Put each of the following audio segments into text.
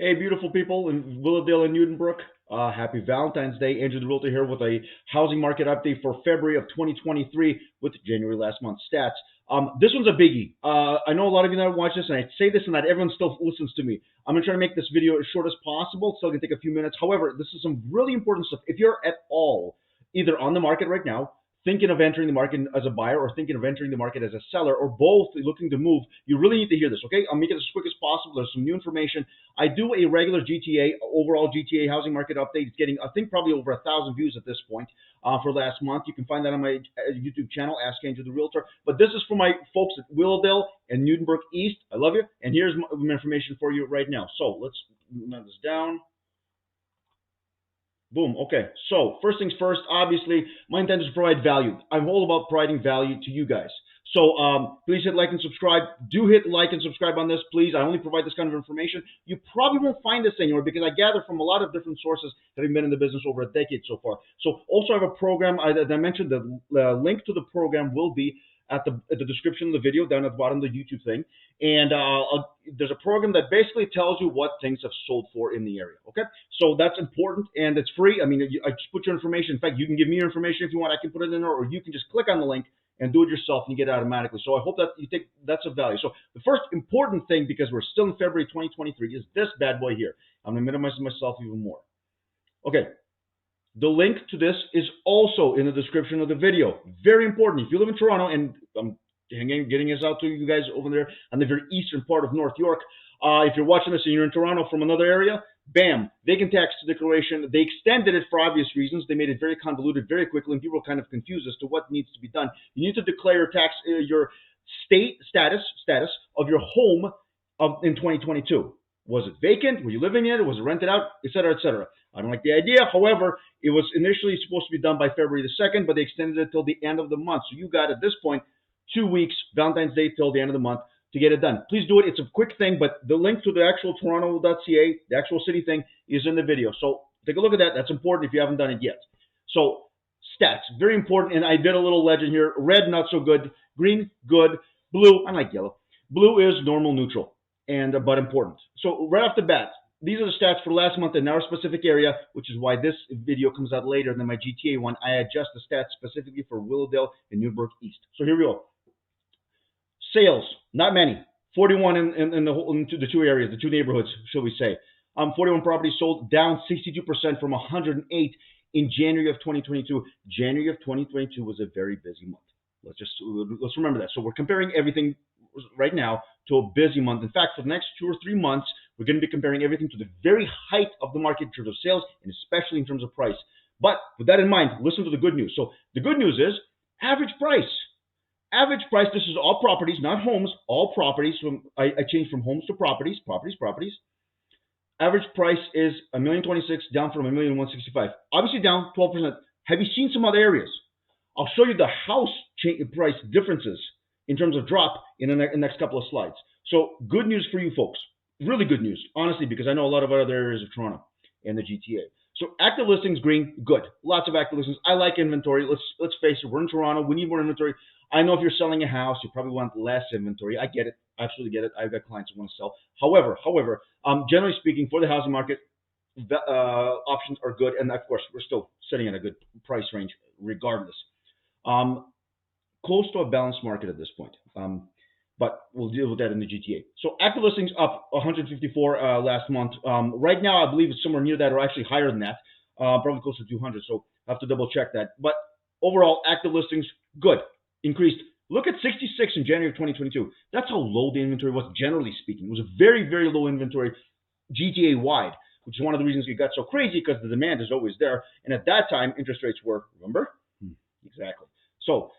Hey, beautiful people in Willowdale and Newtonbrook. Happy Valentine's Day. Andrew the Realtor here with a housing market update for February of 2023 with January last month's stats. This one's a biggie. I know a lot of you that watch this, and I say this and not everyone still listens to me. I'm going to try to make this video as short as possible. It's still going to take a few minutes. However, this is some really important stuff. If you're at all either on the market right now, thinking of entering the market as a buyer or thinking of entering the market as a seller or both looking to move, you really need to hear this, okay? I'll make it as quick as possible. There's some new information. I do a regular GTA, overall GTA housing market update. It's getting, I think, probably over 1,000 views at this point for last month. You can find that on my YouTube channel, Ask Andrew the Realtor. But this is for my folks at Willowdale and Newtonbrook East. I love you. And here's my information for you right now. So let's move this down. Boom. Okay. So first things first, obviously, my intent is to provide value. I'm all about providing value to you guys. So please hit like and subscribe. Do hit like and subscribe on this, please. I only provide this kind of information. You probably won't find this anywhere because I gather from a lot of different sources that have been in the business over a decade so far. So also I have a program, as I mentioned, the link to the program will be at the description of the video down at the bottom of the YouTube thing. And there's a program that basically tells you what things have sold for in the area. Okay, so that's important and it's free. I mean, I just put your information. In fact, you can give me your information if you want. I can put it in there, or you can just click on the link and do it yourself and you get it automatically. So I hope that you take that's of value. So the first important thing, because we're still in February 2023, is this bad boy here. I'm gonna minimize myself even more. Okay. The link to this is also in the description of the video. Very important. If you live in Toronto, and I'm getting this out to you guys over there on the very eastern part of North York, if you're watching this and you're in Toronto from another area, bam, vacant tax declaration. They extended it for obvious reasons. They made it very convoluted very quickly, and people are kind of confused as to what needs to be done. You need to declare your tax, your state status of your home in 2022. Was it vacant? Were you living in it? Was it rented out? Et cetera, et cetera. I don't like the idea. However, it was initially supposed to be done by February the 2nd, but they extended it till the end of the month. So you got, at this point, 2 weeks, Valentine's Day till the end of the month to get it done. Please do it. It's a quick thing, but the link to the actual Toronto.ca, the actual city thing, is in the video. So take a look at that. That's important if you haven't done it yet. So stats, very important. And I did a little legend here. Red, not so good. Green, good. Blue, I like yellow. Blue is normal, neutral, and but important. So right off the bat, these are the stats for last month in our specific area, which is why this video comes out later than my GTA one. I adjust the stats specifically for Willowdale and Newtonbrook East. So here we go. Sales, not many. 41 in the two areas, the two neighborhoods, shall we say. 41 properties sold, down 62% from 108 in January of 2022. January of 2022 was a very busy month. Let's remember that. So we're comparing everything right now to a busy month. In fact, for the next 2 or 3 months, we're going to be comparing everything to the very height of the market in terms of sales, and especially in terms of price. But with that in mind, listen to the good news. So the good news is average price. Average price, this is all properties, not homes, all properties. I changed from homes to properties. Average price is $1,026,000 down from $1,165,000. Obviously down 12%. Have you seen some other areas? I'll show you the house price differences in terms of drop in the next couple of slides. So good news for you folks. Really good news, honestly, because I know a lot of other areas of Toronto and the GTA. So active listings, green, good. Lots of active listings. I like inventory. Let's face it, we're in Toronto. We need more inventory. I know if you're selling a house, you probably want less inventory. I get it. I absolutely get it. I've got clients who want to sell. However, generally speaking, for the housing market, options are good. And of course, we're still sitting at a good price range regardless. Close to a balanced market at this point. But we'll deal with that in the GTA. So active listings up 154 last month. Right now, I believe it's somewhere near that or actually higher than that, probably close to 200. So I have to double check that. But overall, active listings, good, increased. Look at 66 in January of 2022. That's how low the inventory was, generally speaking. It was a very, very low inventory GTA-wide, which is one of the reasons it got so crazy because the demand is always there. And at that time, interest rates were, remember? Exactly. So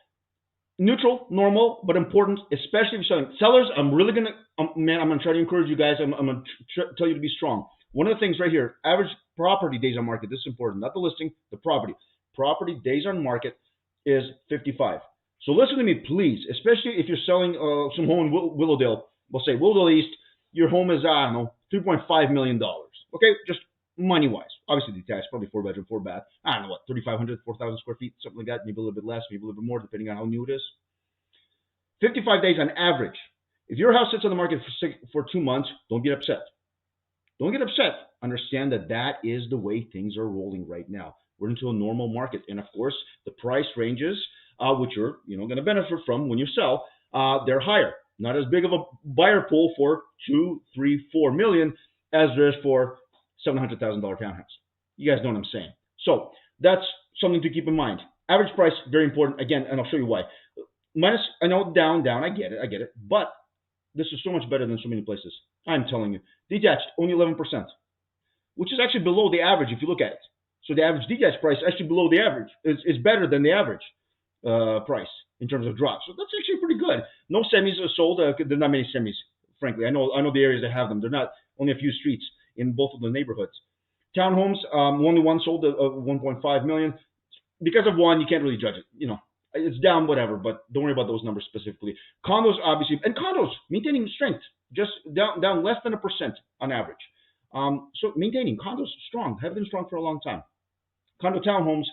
neutral, normal, but important, especially if you're selling. Sellers, I'm really going to, I'm going to try to encourage you guys. I'm going to tell you to be strong. One of the things right here, average property days on market. This is important, not the listing, the property. Property days on market is 55. So listen to me, please, especially if you're selling some home in Willowdale. We'll say Willowdale East, your home is, I don't know, $3.5 million. Okay, just money-wise. Obviously detached, probably 4-bedroom, 4-bath. I don't know what, 3,500, 4,000 square feet, something like that. Maybe a little bit less, maybe a little bit more, depending on how new it is. 55 days on average. If your house sits on the market for 2 months, don't get upset. Don't get upset. Understand that that is the way things are rolling right now. We're into a normal market, and of course, the price ranges, which you're going to benefit from when you sell, they're higher. Not as big of a buyer pool for 2, 3, 4 million as there is for $700,000 townhouse. You guys know what I'm saying. So that's something to keep in mind. Average price, very important. Again, and I'll show you why. Minus, I know down, I get it. But this is so much better than so many places. I'm telling you. Detached, only 11%, which is actually below the average if you look at it. So the average detached price actually below the average is better than the average price in terms of drop. So that's actually pretty good. No semis are sold. There are not many semis, frankly. I know the areas that have them. They're not only a few streets in both of the neighborhoods. Townhomes, only one sold at 1.5 million. Because of one, you can't really judge it. It's down, whatever, but don't worry about those numbers specifically. Condos, obviously, and condos maintaining strength, just down less than 1% on average. So maintaining condos strong, have been strong for a long time. Condo townhomes,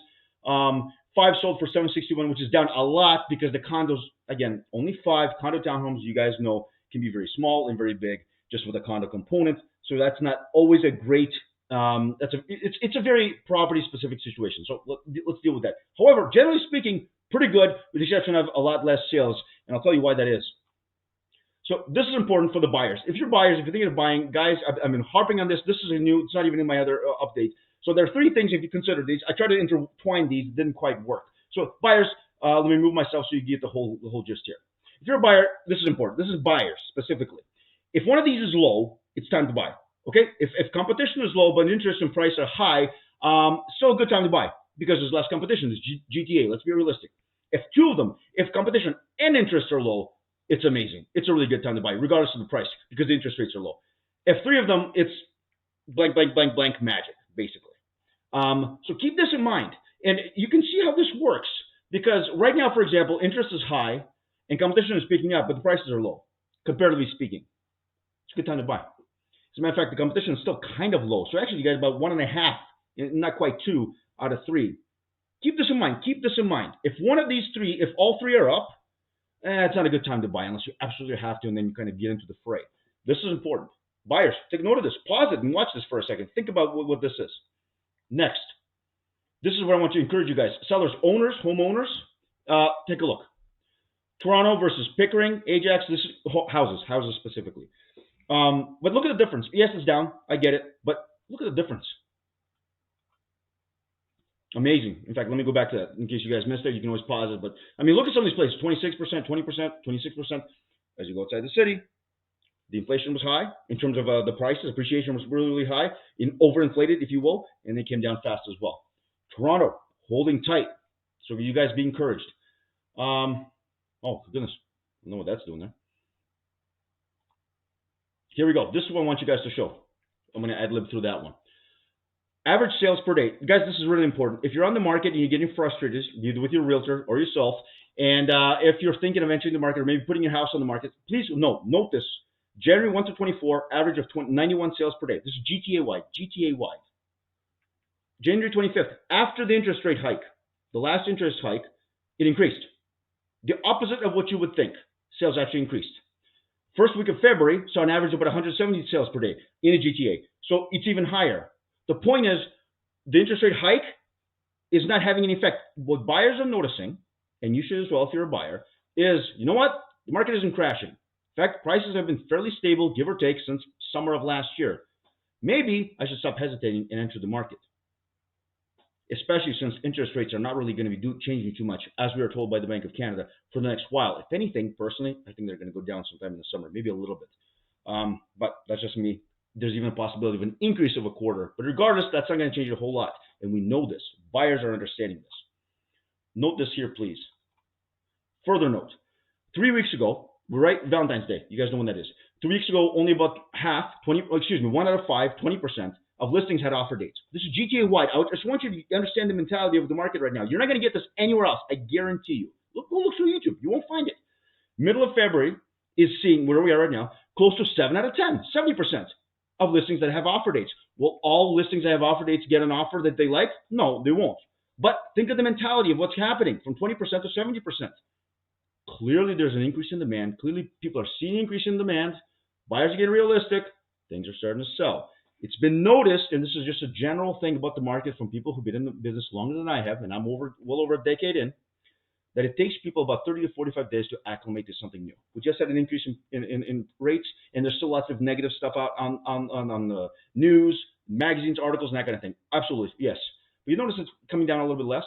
5 sold for 761, which is down a lot because the condos, again, only 5 condo townhomes. You guys know can be very small and very big, just with a condo component. So that's not always a great. It's a very property specific situation. So let's deal with that. However, generally speaking, pretty good, with the exception of a lot less sales, and I'll tell you why that is. So this is important for the buyers. If you're buyers, if you're thinking of buying, guys, I've been harping on this. This is it's not even in my other update. So there are 3 things if you consider these. I tried to intertwine these, it didn't quite work. So buyers, let me move myself so you get the whole gist here. If you're a buyer, this is important. This is buyers specifically. If one of these is low, it's time to buy. Okay? If competition is low but interest and price are high, still a good time to buy because there's less competition. There's GTA. Let's be realistic. If 2 of them, if competition and interest are low, it's amazing. It's a really good time to buy, regardless of the price, because the interest rates are low. If 3 of them, it's blank, blank, blank, blank magic, basically. So keep this in mind. And you can see how this works, because right now, for example, interest is high and competition is picking up, but the prices are low, comparatively speaking. It's a good time to buy. As a matter of fact, the competition is still kind of low. So actually, you guys about 1.5, not quite 2 out of 3. Keep this in mind. Keep this in mind. If one of these 3, if all 3 are up, it's not a good time to buy unless you absolutely have to, and then you kind of get into the fray. This is important. Buyers, take note of this. Pause it and watch this for a second. Think about what this is. Next, this is what I want to encourage you guys. Sellers, owners, homeowners, take a look. Toronto versus Pickering, Ajax, this is houses specifically. But look at the difference. Yes, it's down. I get it. But look at the difference. Amazing. In fact, let me go back to that. In case you guys missed it, you can always pause it. But, I mean, look at some of these places. 26%, 20%, 26%. As you go outside the city, the inflation was high in terms of the prices. Appreciation was really, really high, overinflated, if you will, and they came down fast as well. Toronto, holding tight. So you guys be encouraged. Oh, goodness. I don't know what that's doing there. Here we go. This is what I want you guys to show. I'm going to ad-lib through that one. Average sales per day. Guys, this is really important. If you're on the market and you're getting frustrated, either with your realtor or yourself, and if you're thinking of entering the market or maybe putting your house on the market, please note this. January 1 to 24, average of 91 sales per day. This is GTA-wide. GTA-wide. January 25th, after the interest rate hike, the last interest hike, it increased. The opposite of what you would think. Sales actually increased. First week of February saw an average of about 170 sales per day in a GTA. So it's even higher. The point is, the interest rate hike is not having any effect. What buyers are noticing, and you should as well if you're a buyer, is, you know what? The market isn't crashing. In fact, prices have been fairly stable, give or take, since summer of last year. Maybe I should stop hesitating and enter the market, especially since interest rates are not really going to be changing too much, as we are told by the Bank of Canada, for the next while. If anything, personally, I think they're going to go down sometime in the summer, maybe a little bit. But that's just me. There's even a possibility of an increase of a quarter. But regardless, that's not going to change a whole lot. And we know this. Buyers are understanding this. Note this here, please. Further note. 3 weeks ago, we're right, Valentine's Day. You guys know when that is. 3 weeks ago, only about 1 out of 5, 20% of listings had offer dates. This is GTA-wide. I just want you to understand the mentality of the market right now. You're not going to get this anywhere else. I guarantee you. Go look through YouTube. You won't find it. Middle of February is seeing, where we are right now, close to 7 out of 10, 70%. Of listings that have offer dates. Will all listings that have offer dates get an offer that they like? No, they won't. But think of the mentality of what's happening from 20% to 70%. Clearly, there's an increase in demand. Clearly, people are seeing an increase in demand. Buyers are getting realistic. Things are starting to sell. It's been noticed, and this is just a general thing about the market from people who've been in the business longer than I have, and I'm well over a decade in, that it takes people about 30 to 45 days to acclimate to something new. We just had an increase in rates, and there's still lots of negative stuff out on the news, magazines, articles, and that kind of thing. Absolutely, yes. But you notice it's coming down a little bit less.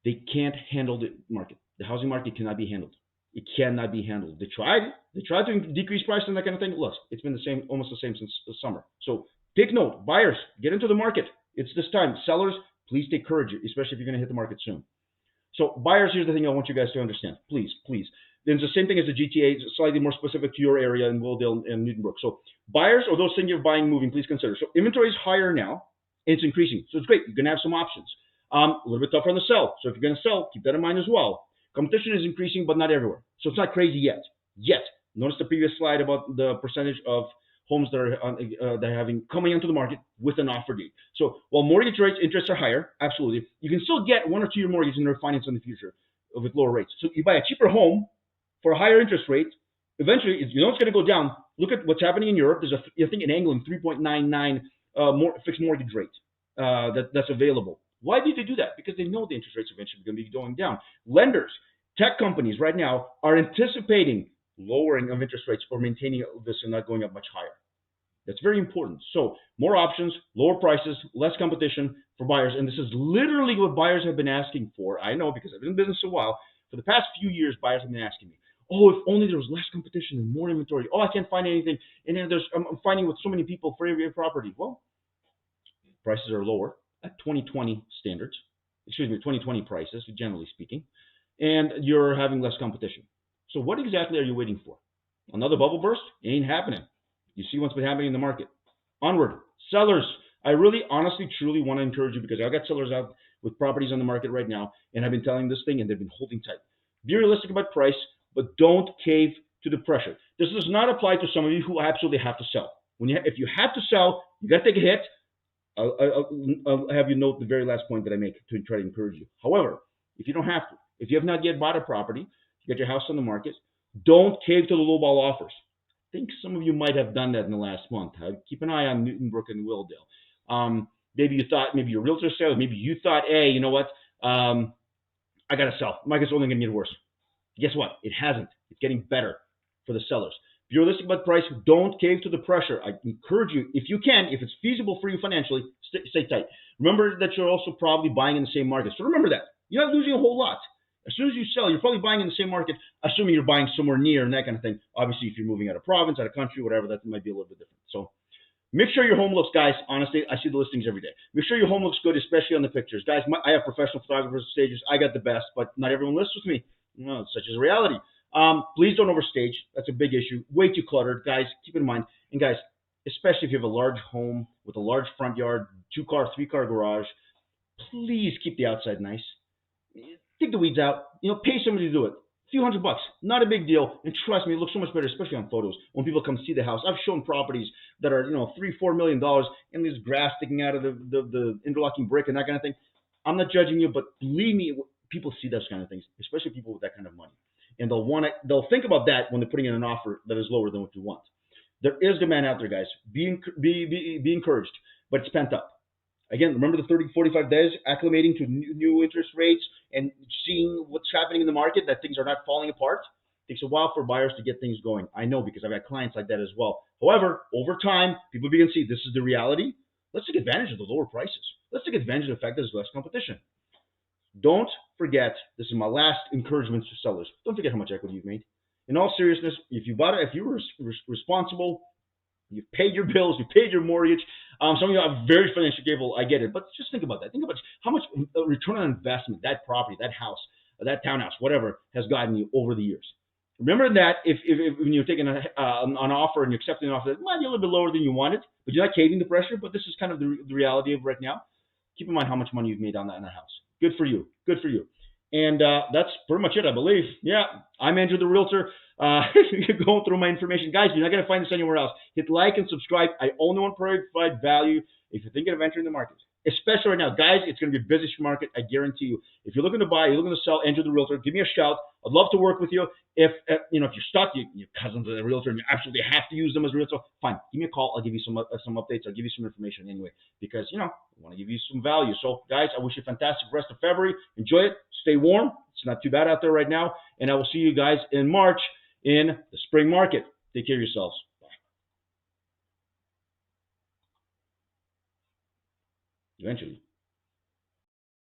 They can't handle the market. The housing market cannot be handled. It cannot be handled. They tried. They tried to decrease price and that kind of thing. Look, it's been the same, almost the same since the summer. So take note, buyers, get into the market. It's this time. Sellers, please take courage, especially if you're going to hit the market soon. So buyers, here's the thing I want you guys to understand. Please, please. Then it's the same thing as the GTA, slightly more specific to your area in Willowdale and Newtonbrook. So buyers or those thinking of buying, moving, please consider. So inventory is higher now, and it's increasing. So it's great. You're going to have some options. A little bit tougher on the sell. So if you're going to sell, keep that in mind as well. Competition is increasing, but not everywhere. So it's not crazy yet. Notice the previous slide about the percentage of homes that are having coming into the market with an offer date. So while mortgage rates, interests are higher, absolutely, you can still get 1 or 2 year mortgage and refinance in the future with lower rates. So you buy a cheaper home for a higher interest rate. Eventually, you know it's going to go down. Look at what's happening in Europe. There's I think in England, 3.99 fixed mortgage rate that's available. Why did they do that? Because they know the interest rates eventually are going to be going down. Lenders, tech companies right now are anticipating lowering of interest rates or maintaining this and not going up much higher. That's very important. So more options, lower prices, less competition for buyers. And this is literally what buyers have been asking for. I know because I've been in business a while. For the past few years, buyers have been asking me, oh, if only there was less competition and more inventory. Oh, I can't find anything. And then I'm finding with so many people for every property. Well, prices are lower at 2020 standards, 2020 prices, generally speaking, and you're having less competition. So what exactly are you waiting for? Another bubble burst? It ain't happening. You see what's been happening in the market. Onward. Sellers, I really, honestly, truly want to encourage you because I've got sellers out with properties on the market right now, and I've been telling this thing, and they've been holding tight. Be realistic about price, but don't cave to the pressure. This does not apply to some of you who absolutely have to sell. If you have to sell, you got to take a hit. I'll have you note the very last point that I make to try to encourage you. However, if you don't have to, if you have not yet bought a property, you got your house on the market, don't cave to the lowball offers. I think some of you might have done that in the last month. Keep an eye on Newtonbrook and Willowdale. Maybe you thought, maybe your realtor said, maybe you thought, hey, you know what? I got to sell. Market's only going to get worse. Guess what? It hasn't. It's getting better for the sellers. Be realistic about price. Don't cave to the pressure. I encourage you, if you can, if it's feasible for you financially, stay tight. Remember that you're also probably buying in the same market. So remember that. You're not losing a whole lot. As soon as you sell, you're probably buying in the same market, assuming you're buying somewhere near and that kind of thing. Obviously, if you're moving out of province, out of country, whatever, that might be a little bit different. So make sure your home looks, guys, honestly, I see the listings every day. Make sure your home looks good, especially on the pictures. Guys, I have professional photographers, stages. I got the best, but not everyone lists with me. No, such is reality. Please don't overstage. That's a big issue. Way too cluttered. Guys, keep in mind. And guys, especially if you have a large home with a large front yard, 2-car, 3-car garage, please keep the outside nice. Take the weeds out. Pay somebody to do it. A few $100, not a big deal. And trust me, it looks so much better, especially on photos. When people come see the house, I've shown properties that are $3-4 million, and there's grass sticking out of the interlocking brick and that kind of thing. I'm not judging you, but believe me, people see those kind of things, especially people with that kind of money, and they'll think about that when they're putting in an offer that is lower than what you want. There is demand out there, guys. Be encouraged, but it's pent up. Again, remember the 30, 45 days acclimating to new interest rates and seeing what's happening in the market, that things are not falling apart. It takes a while for buyers to get things going. I know because I've got clients like that as well. However, over time, people begin to see this is the reality. Let's take advantage of the lower prices. Let's take advantage of the fact that there's less competition. Don't forget, this is my last encouragement to sellers. Don't forget how much equity you've made. In all seriousness, if you bought it, if you were responsible, you've paid your bills, you paid your mortgage. Some of you are very financially capable. I get it, but just think about that. Think about how much return on investment that property, that house, that townhouse, whatever, has gotten you over the years. Remember that if when you're taking an offer and you're accepting an offer that might be a little bit lower than you wanted, but you're not caving the pressure. But this is kind of the reality of right now. Keep in mind how much money you've made on that house. Good for you. Good for you. And that's pretty much it, I believe. Yeah, I'm Andrew the Realtor. You're going through my information. Guys, you're not going to find this anywhere else. Hit like and subscribe. I only want to provide value if you're thinking of entering the market. especially right now, guys. It's going to be a busy market. I guarantee you. If you're looking to buy, you're looking to sell, Andrew the realtor, give me a shout. I'd love to work with you. If you know, if you're stuck, your cousin's a realtor, and you absolutely have to use them as a realtor, fine. Give me a call. I'll give you some updates. I'll give you some information anyway, because I want to give you some value. So, guys, I wish you a fantastic rest of February. Enjoy it. Stay warm. It's not too bad out there right now, and I will see you guys in March in the spring market. Take care of yourselves. Eventually.